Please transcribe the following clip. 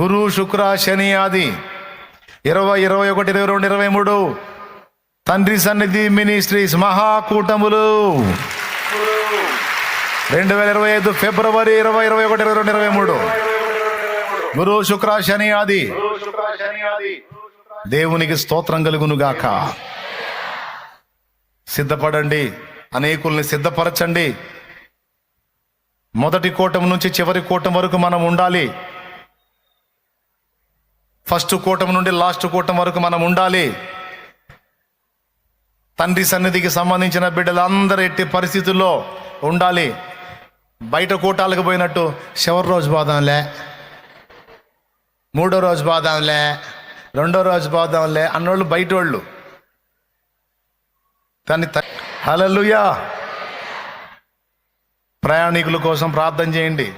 గురు శుక్ర శని ఆది 20, 21, 22, 23 తండ్రి సన్నిధి మినిస్ట్రీస్ మహాకూటములు 2025 ఫిబ్రవరి 20, 21, 22, 23 గురు శుక్ర శని ఆది. దేవునికి స్తోత్రం కలుగును గాక. సిద్ధపడండి, అనేకుల్ని సిద్ధపరచండి. మొదటి కూటమి నుంచి చివరి కూటమి వరకు మనం ఉండాలి. ఫస్ట్ కూటమి నుండి లాస్ట్ కూటమి వరకు మనం ఉండాలి. తండ్రి సన్నిధికి సంబంధించిన బిడ్డలందరూ ఎట్టి పరిస్థితుల్లో ఉండాలి. బయట కూటాలకు పోయినట్టు చివరి రోజు పోదాంలే, మూడో రోజు పోదాంలే, రెండో రోజు పోదాంలే అన్నోళ్ళు బయట వాళ్ళు. కానీ హల్లెలూయా, ప్రయాణికుల కోసం ప్రార్థన చేయండి.